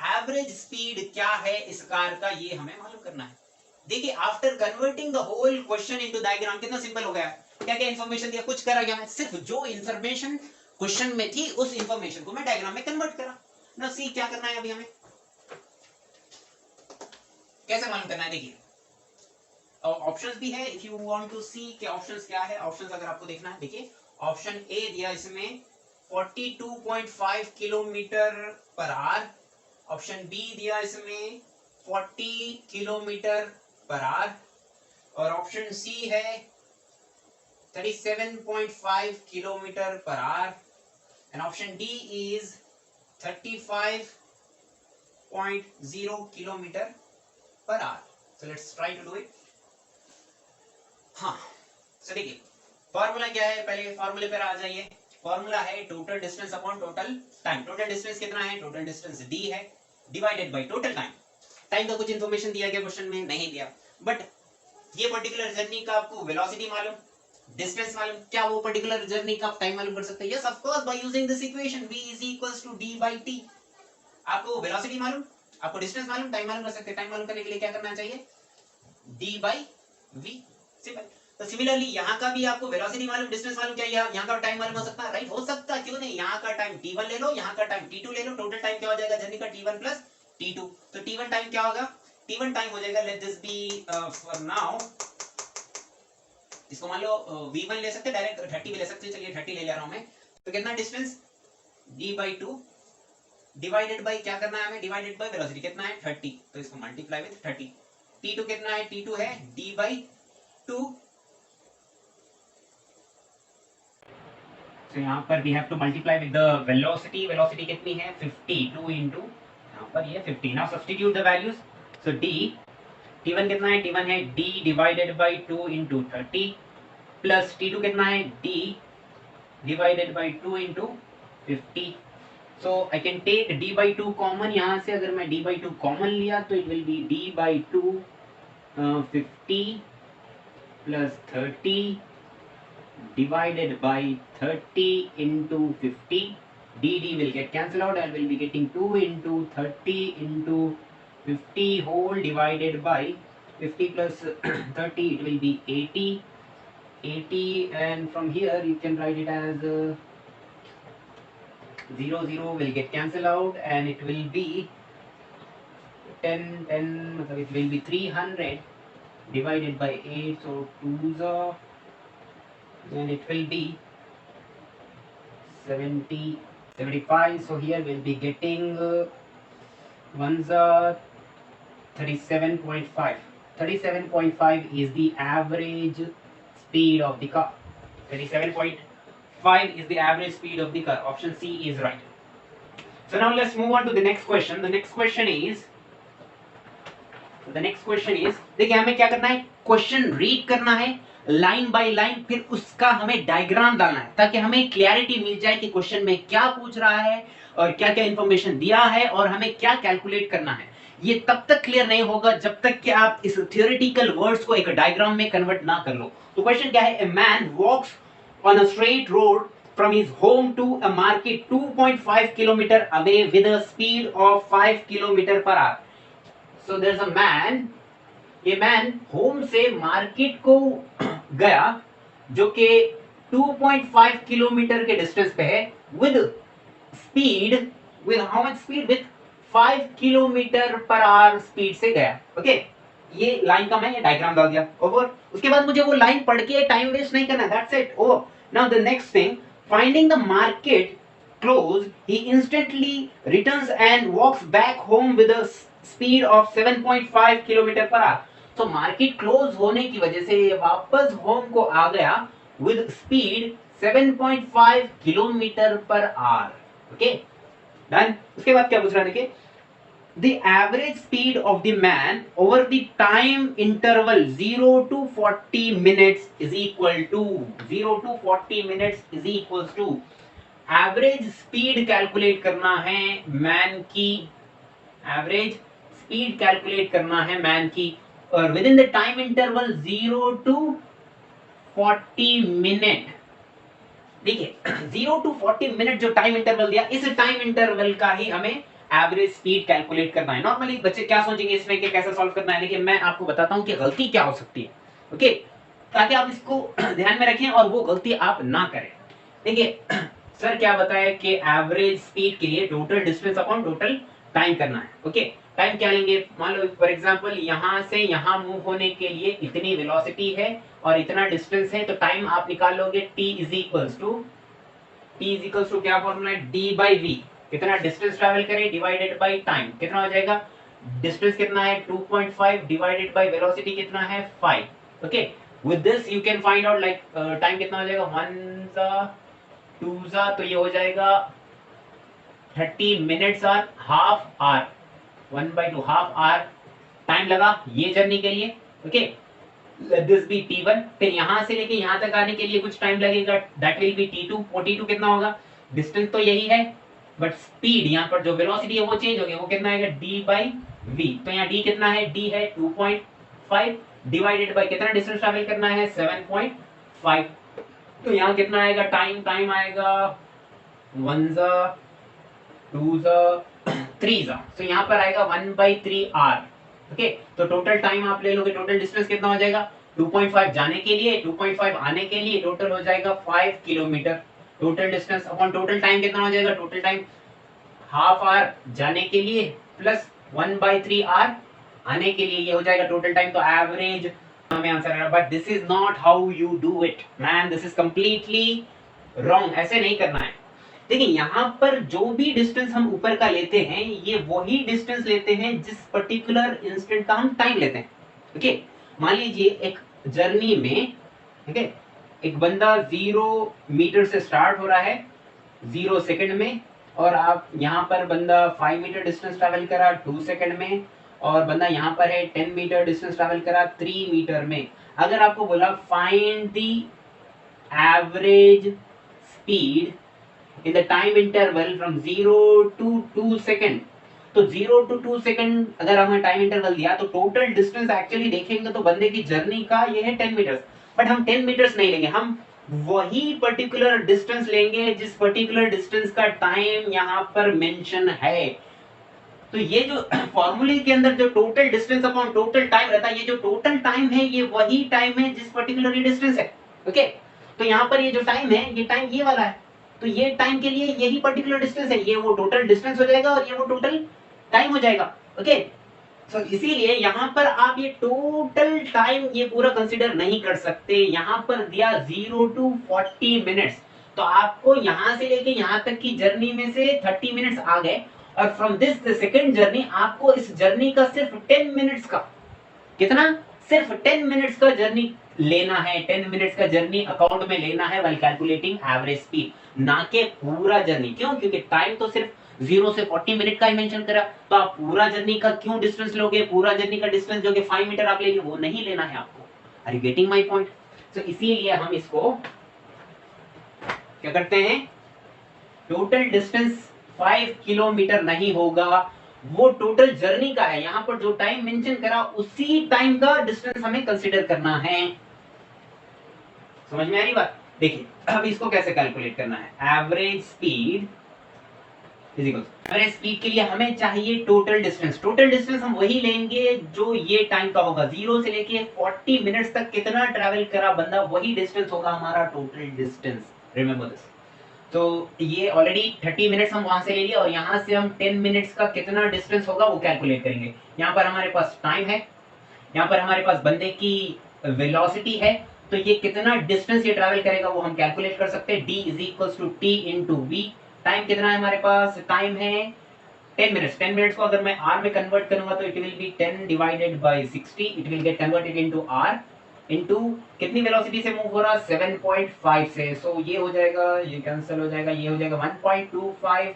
एवरेज स्पीड क्या है इस कार का, ये हमें मालूम करना है। देखिए after converting the whole question into diagram कितना सिंपल हो गया, क्या क्या इंफॉर्मेशन दिया, कुछ करा गया, मैं सिर्फ जो इंफॉर्मेशन क्वेश्चन में थी उस इंफॉर्मेशन को मैं डायग्राम में कन्वर्ट करा ना। सी क्या करना है अभी हमें, कैसे मालूम करना है, देखिए ऑप्शंस भी है, इफ यू वांट टू सी कि ऑप्शंस क्या है। ऑप्शंस अगर आपको देखना है, देखिए ऑप्शन ए दिया इसमें 42.5 kilometre per our, option B दिया इसमें 40 किलोमीटर पर आवर, और ऑप्शन सी है 37.5 kilometre per hour, and option D is 35.0 kilometre per hour. So let's try to do it. हाँ, so देखिए फॉर्मूला क्या है, पहले फॉर्मूले पर आ जाइए। फॉर्मूला है total distance upon total time. Total distance कितना है, टोटल डिस्टेंस d है, divided by total time. Time का कुछ इन्फॉर्मेशन दिया गया क्वेश्चन में नहीं दिया, बट ये पर्टिकुलर जर्नी का आपको वेलोसिटी मालूम, डिस्टेंस मालूम, क्या वो पर्टिकुलर जर्नी का आप टाइम मालूम कर सकते हैं? Yes of course, by using this equation v is equals to d by t। आपको वेलोसिटी मालूम, आपको डिस्टेंस मालूम, टाइम मालूम कर सकते हैं। टाइम मालूम करने के लिए क्या करना चाहिए? d by v, simple. तो सिमिलरली यहाँ का भी आपको वेलोसिटी मालूम, डिस्टेंस मालूम, क्या यहाँ का टाइम मालूम हो सकता है? राइट, हो सकता है, क्यों नहीं। यहाँ का टाइम t1 ले लो, यहाँ का टाइम t2 ले लो, टोटल टाइम क्या हो जाएगा जर्नी का? t1 plus t2। तो t1 टाइम क्या होगा? t1 टाइम हो जाएगा, let this be for now, इसको मान लो v1 ले सकते हैं, डायरेक्ट 30 भी ले सकते हैं, चलिए 30 ले रहा हूं मैं। तो कितना distance? d by 2 divided by क्या करना है हमें? डिवाइडेड बाय वेलोसिटी कितना है? 30, तो इसको मल्टीप्लाई विद 30। t2 कितना है? t2 है d by 2। तो यहाँ पर we have to multiply with the velocity. Velocity कितनी है? 52 इंटू यहाँ पर ये 50। Now substitute the values. So d, t1 कितना है? t1 है d divided by 2 into 30 plus t2 कितना है? d divided by 2 into 50। So I can take d by 2 common यहाँ से। अगर मैं d by 2 कॉमन लिया तो it will B d by 2 50 plus 30 divided by 30 into 50. dd will get cancelled out and will be getting 2 into 30 into 50 whole divided by 50 plus 30, it will be 80, and from here you can write it as 0 0 will get cancelled out and it will be 10, so it will be 300 divided by 8, so 2s are, then it will be 70, 75. So here we'll be getting ones are 37.5. 37.5 is the average speed of the car. 37.5 is the average speed of the car. Option C is right. So now let's move on to the next question. The next question is देखिए हमें क्या करना है? Question read करना है line by line, फिर उसका हमें डायग्राम डालना है ताकि हमें क्लैरिटी मिल जाए कि क्वेश्चन में क्या पूछ रहा है और क्या क्या इंफॉर्मेशन दिया है और हमें क्या कैलकुलेट करना है। ये तब तक क्लियर नहीं होगा जब तक कि आप इस थियोरेटिकल वर्ड्स को एक डायग्राम में कन्वर्ट ना कर लो। तो क्वेश्चन क्या है? A man walks on a straight road from his home to a market 2.5 kilometer away with a speed of 5 kilometer per hour. So there's a man, ये man home से market को गया जो कि 2.5 किलोमीटर के distance पे है, with speed, with how much speed? With 5 kilometre per our speed से गया। ओके, ये लाइन का मैं ये डायग्राम डाल दिया। ओवर। उसके बाद मुझे वो लाइन पढ़ के टाइम वेस्ट नहीं करना, that's it. Over. Now the next thing, finding the market close, he instantly returns and walks back home with a speed of 7.5 kilometre per our. तो मार्केट क्लोज होने की वजह से ये वापस होम को आ गया with speed 7.5 kilometre per our. Okay, done. उसके बाद क्या पूछ रहा है? देखिए, the average speed of the man over the time interval 0 to 40 minutes is equal to 0 to 40 minutes is equals to average speed calculate करना है मैन की, एवरेज स्पीड कैलकुलेट करना है मैन की, और with in the time interval 0 to 40 मिनट। देखिए 0 to 40 minute जो टाइम इंटरवल दिया, इस टाइम इंटरवल का ही हमें एवरेज स्पीड कैलकुलेट करना है। नॉर्मली बच्चे क्या सोचेंगे इसमें कि कैसे सॉल्व करना है, लेकिन मैं आपको बताता हूं कि गलती क्या हो सकती है। ओके, ताकि आप इसको ध्यान में रखें और वो गलती आप ना करें। देखिए सर क्या बताया कि एवरेज स्पीड के लिए total distance upon total time करना है। ओके, टाइम क्या लेंगे? मान लो फॉर एग्जांपल यहां से यहां मूव होने के लिए इतनी वेलोसिटी है और इतना डिस्टेंस है, तो टाइम आप निकाल लोगे t इज इक्वल्स टू क्या फॉर्मूला है? d by v। कितना डिस्टेंस ट्रैवल करे डिवाइडेड बाय टाइम, कितना हो जाएगा? डिस्टेंस कितना है? 2.5 डिवाइडेड बाय वेलोसिटी कितना है? 5। Okay, with this you can find out like time कितना हो जाएगा? 1 2 तो ये हो जाएगा 30 मिनट्स और half hour, 1/2 half hour time लगा ये जर्नी के लिए। Okay, let this be t1। फिर यहां से लेके यहां तक आने के लिए कुछ टाइम लगेगा, दैट विल बी t2। और t2 कितना होगा? डिस्टेंस तो यही है, बट स्पीड यहाँ पर जो वेलोसिटी है वो चेंज हो गया, वो कितना आएगा d बाई v। तो यहाँ d कितना है, d है 2.5 डिवाइडेड बाय कितना डिस्टेंस ट्रैवल करना है 7.5। तो यहाँ कितना आएगा, टाइम आएगा 1 जा 2 जा 3 जा, तो यहाँ पर आएगा 1/3 r। ओके, तो टोटल टाइम आप ले लोगे, टोटल डिस्टेंस कितना हो जाएगा 2.5 जाने के लिए, 2.5 आने के लिए, टोटल हो जाएगा 5 kilometre. Total distance upon total time कितना हो जाएगा, टोटल टाइम हाफ आवर जाने के लिए प्लस 1/3 आवर आने के लिए, ये हो जाएगा टोटल टाइम। तो एवरेज हमें आंसर है, but this is not how you do it man, this is completely wrong. ऐसे नहीं करना है। देखिए यहाँ पर जो भी डिस्टेंस हम ऊपर का लेते हैं ये वही डिस्टेंस लेते हैं जिस पर्टिकुलर इंस्टेंट का हम टाइम लेते हैं। ओके, मान लीजिए एक जर्नी में, ठीक है, एक बंदा 0 मीटर से स्टार्ट हो रहा है 0 सेकंड में, और आप यहाँ पर बंदा 5 मीटर डिस्टेंस ट्रैवल करा 2 सेकंड में, और बंदा यहाँ पर है 10 मीटर डिस्टेंस ट्रैवल करा 3 मीटर में। अगर आपको बोला find the average speed in the time interval from 0 to 2 second, तो 0 to 2 सेकंड अगर हमें टाइम इंटरवल दिया तो टोटल डिस्टेंस एक्चुअली देखेंगे तो बंदे की जर्नी का ये है 10 मीटर्स। बट हम 10 मीटर्स नहीं लेंगे, हम वही पर्टिकुलर डिस्टेंस लेंगे जिस पर्टिकुलर डिस्टेंस का टाइम यहाँ पर मेंशन है। तो ये जो फॉर्मूले के अंदर जो total distance upon total time रहता है, ये जो टोटल टाइम है ये वही टाइम है जिस पर्टिकुलर डिस्टेंस है। ओके, तो यहाँ पर ये जो टाइम है ये टाइम ये वाला है, तो ये टाइम के लिए यही पर्टिकुलर डिस्टेंस है, ये वो टोटल डिस्टेंस हो जाएगा और ये वो टोटल टाइम हो जाएगा। ओके, सो इसीलिए यहाँ पर आप ये टोटल टाइम ये पूरा कंसीडर नहीं कर सकते। यहाँ पर दिया 0 to 40 मिनट्स, तो आपको यहाँ से लेके यहाँ तक की जर्नी में से 30 मिनट्स आ गए, और from this the second journey आपको इस जर्नी का सिर्फ 10 मिनट्स का, कितना, सिर्फ 10 मिनट्स का जर्नी लेना है, 10 मिनट्स का जर्नी अकाउंट में लेना है व्हाइल कैलकुलेटिंग एवरेज स्पीड, ना कि पूरा जर्नी। क्यों? क्योंकि टाइम तो सिर्फ 0 से 40 मिनट का ही मेंशन करा, तो आप पूरा जर्नी का क्यों डिस्टेंस लोगे, पूरा जर्नी का डिस्टेंस जो कि 5 मीटर आप ले लिए वो नहीं लेना है आपको। Are you getting my point? So इसीलिए हम इसको क्या करते हैं, टोटल डिस्टेंस 5 किलोमीटर नहीं होगा, वो टोटल जर्नी का है। यहाँ पर जो टाइम मेंशन करा उसी टाइम का डिस्टेंस हमें कंसीडर करना है। समझ में आ रही बात? देखिए अब इसको कैसे कैलकुलेट करना है। Average speed is equal, average speed के लिए हमें चाहिए टोटल डिस्टेंस। टोटल डिस्टेंस हम वही लेंगे जो ये टाइम का होगा, 0 से लेके 40 मिनट्स तक कितना ट्रैवल करा बंदा, वही डिस्टेंस होगा हमारा टोटल डिस्टेंस। Remember this. तो ये ऑलरेडी 30 मिनट्स हम वहां से ले लिए, और यहाँ से हम 10 मिनट्स का कितना डिस्टेंस होगा वो कैलकुलेट करेंगे। यहाँ पर हमारे पास टाइम है, यहाँ पर हमारे पास बंदे की वेलोसिटी है, तो ये कितना डिस्टेंस ये ट्रैवल करेगा वो हम कैलकुलेट कर सकते हैं। d is equals to t into V. Time कितना है हमारे पास, टाइम है 10 मिनट्स। 10 मिनट्स को अगर मैं r में कन्वर्ट करूंगा तो it will B 10 divided by 60, it will get converted into r into कितनी वेलोसिटी से मूव हो रहा, 7.5 से। सो ये हो जाएगा, ये कैंसिल हो जाएगा, ये हो जाएगा 1.25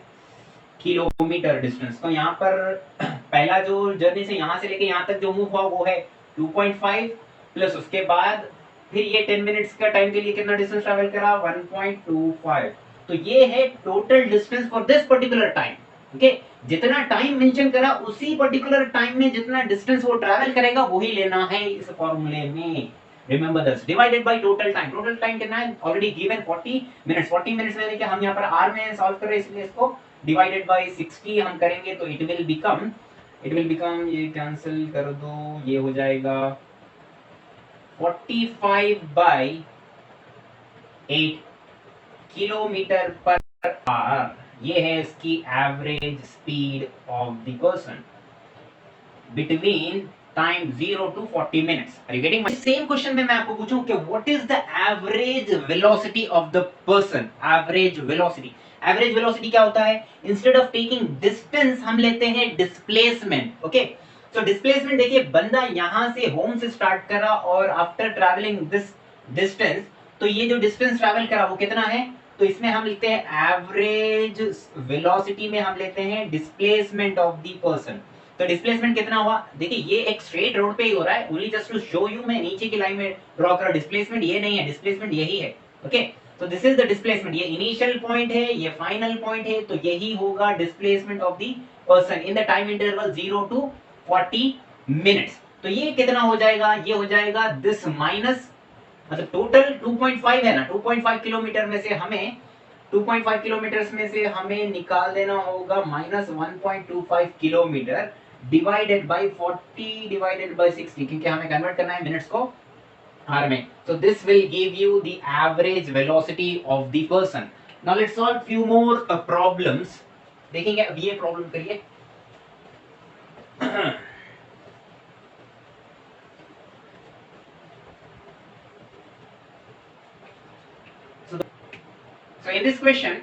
किलोमीटर डिस्टेंस। तो यहाँ पर पहला जो जर्नी से यहाँ से लेके यहाँ तक जो मूव हुआ वो है 2.5, प्लस उसके बाद फिर ये 10 मिनट्स का टाइम के लिए कितना डिस्टेंस ट्रैवल करा, 1.25। तो ये है total distance for this particular time. Okay, जितना टाइम मेंशन करा उसी पर्टिकुलर टाइम में जितना डिस्टेंस वो ट्रैवल करेगा वही लेना है इस फॉर्मूले में। Remember this, divided by total time. Total time कितना है, ऑलरेडी गिवन 40 मिनट्स। 40 मिनट्स लेने के हम यहाँ पर r में सॉल्व कर रहे हैं, इसलिए इसको डिवाइडेड बाय 60 हम करेंगे, तो इट विल बिकम ये कैंसिल कर दो, ये हो जाएगा 45/8 किलोमीटर पर आवर। ये है इसकी average speed of the person between time 0 to 40 minutes. Are you getting? Same question में मैं आपको पूछूं कि what is the average velocity of the person. Average velocity, average velocity क्या होता है, इंस्टेड ऑफ टेकिंग डिस्टेंस हम लेते हैं डिस्प्लेसमेंट। ओके, तो डिस्प्लेसमेंट देखिए, बंदा यहां से होम से स्टार्ट करा और आफ्टर ट्रैवलिंग दिस डिस्टेंस, तो ये जो डिस्टेंस ट्रैवल करा वो कितना है, तो इसमें हम लिखते हैं एवरेज वेलोसिटी में हम लेते हैं डिस्प्लेसमेंट ऑफ द पर्सन। तो डिस्प्लेसमेंट कितना हुआ, देखिए ये एक स्ट्रेट रोड पे ही हो रहा है, only just to show you मैं नीचे की लाइन में ड्रॉ कर रहा हूं। डिस्प्लेसमेंट ये नहीं है, डिस्प्लेसमेंट यही है। Okay, So this is the displacement. ये इनिशियल पॉइंट है, ये फाइनल पॉइंट है, तो यही होगा displacement of the person in the time interval 0 to 40 minutes. तो ये कितना हो जाएगा, ये हो जाएगा दिस माइनस, मतलब टोटल 2.5 है ना, 2.5 किलोमीटर में से हमें 2.5 किलोमीटर में से हमें निकाल देना होगा minus 1.25 kilometre divided by 40 divided by 60, क्योंकि हमें कन्वर्ट करना है मिनट्स को आर में। So this will give you the average velocity of the person. Now let's solve few more problems. देखेंगे, अब ये प्रॉब्लम करिए। So in this question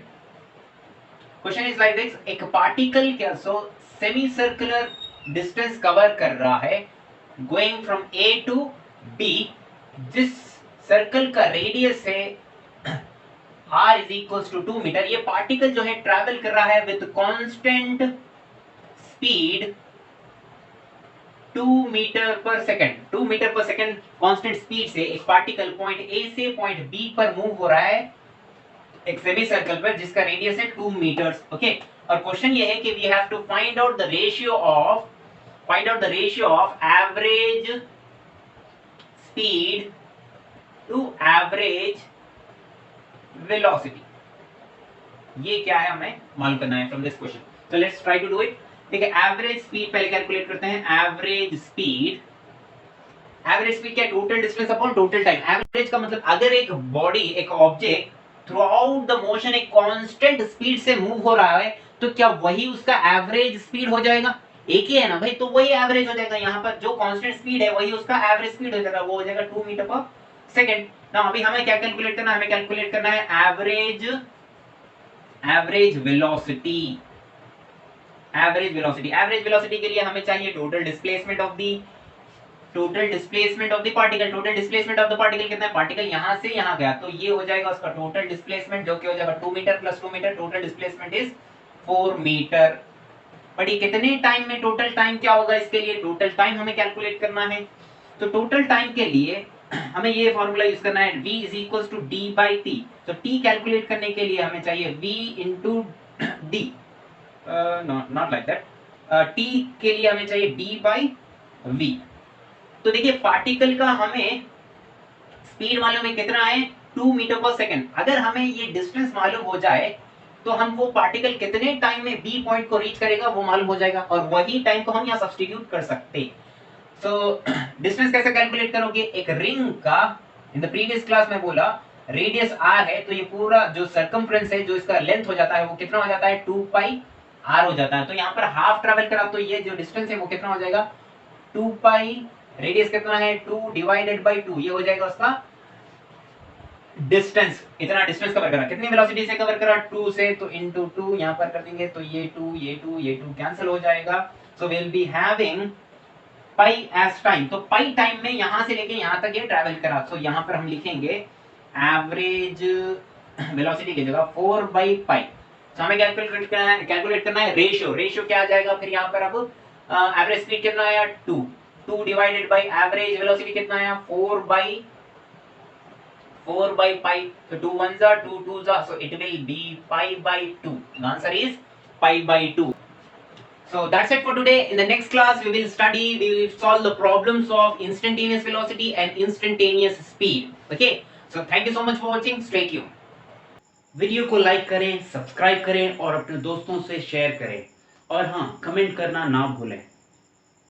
is like this, एक पार्टिकल क्या, so semi circular distance cover कर रहा है going from A to B, जिस सर्कल का रेडियस है r is equals to 2 metre. ये पार्टिकल जो है ट्रैवल कर रहा है with constant speed 2 metre per second. 2 metre per second constant speed से एक पार्टिकल पॉइंट A से पॉइंट B पर मूव हो रहा है एक सेमी सर्कल पर जिसका रेडियस है 2 मीटर्स। ओके, और क्वेश्चन ये है कि we have to find out the ratio of average speed to average velocity. ये क्या है हमें मालूम करना है from this question. So let's try to do it. ठीक है, एवरेज स्पीड पहले कैलकुलेट करते हैं। एवरेज स्पीड क्या, total distance upon total time. Average का मतलब अगर एक बॉडी, एक object throughout the motion एक कांस्टेंट स्पीड से मूव हो रहा है तो क्या वही उसका एवरेज स्पीड हो जाएगा? एक ही है ना भाई, तो वही एवरेज हो जाएगा। यहाँ पर जो कांस्टेंट स्पीड है वही उसका एवरेज स्पीड हो जाएगा, वो हो जाएगा 2 मीटर पर सेकंड। ना अभी हमें क्या कैलकुलेट करना है, हमें कैलकुलेट करना है एवरेज वेलोसिटी। एवरेज वेलोसिटी के लिए हमें चाहिए total displacement of the particle. Total displacement of the particle कितना है, पार्टिकल यहां से यहां गया तो ये हो जाएगा उसका टोटल डिस्प्लेसमेंट, जो कि हो जाएगा 2 metre plus 2 metre, total displacement is 4 metre. But ये कितने टाइम में, टोटल टाइम क्या होगा इसके लिए, टोटल टाइम हमें कैलकुलेट करना है। तो टोटल टाइम के लिए हमें ये फॉर्मूला यूज करना है, v is equals to d by t। तो t कैलकुलेट करने के लिए हमें चाहिए v into d, not like that, t के लिए हमें चाहिए d बाई v। तो देखिए पार्टिकल का हमें स्पीड मालूम है कितना है, 2 मीटर पर सेकंड। अगर हमें ये डिस्टेंस मालूम हो जाए तो हम वो पार्टिकल कितने टाइम में बी पॉइंट को रीच करेगा वो मालूम हो जाएगा, और वही टाइम को हम यहाँ सब्स्टिट्यूट कर सकते। सो डिस्टेंस कैसे कैलकुलेट करोगे, एक रिंग का, इन द प्रीवियस क्लास में बोला रेडियस r है, तो ये पूरा जो सर्कमफ्रेंस है, जो इसका लेंथ हो जाता है वो कितना हो जाता है, 2 पाई r हो जाता है। तो यहाँ पर हाफ ट्रेवल करा तो ये जो डिस्टेंस है वो कितना हो जाएगा, 2 पाई, रेडियस कितना है 2 डिवाइडेड बाई 2, ये हो जाएगा उसका डिस्टेंस। इतना डिस्टेंस कवर करा, कितनी वेलोसिटी से कवर करा, 2 से, तो इनटू 2 यहां पर कर देंगे तो ये 2 कैंसिल हो जाएगा। So we will be having pi as time. तो पाई टाइम में यहां से लेके यहां तक ये ट्रैवल करा। सो यहां पर हम लिखेंगे एवरेज वेलोसिटी की जगह 4 बाई पाई। तो हमें कैलकुलेट करना है रेशियो क्या आ जाएगा फिर यहाँ पर। अब एवरेज स्पीड कितना आया, 2 डिवाइडेड बाई एवरेज वेलोसिटी कितना आया, 4 by pi. So 2 ones are 2 twos are, so it will be pi by 2. The answer is pi by 2. So that's it for today. In the next class we will solve the problems of instantaneous velocity and instantaneous speed. Okay, so thank you so much for watching. Stay tuned. Video को like करें, subscribe करें और अपने दोस्तों से share करें, और हाँ, कमेंट करना ना भूलें।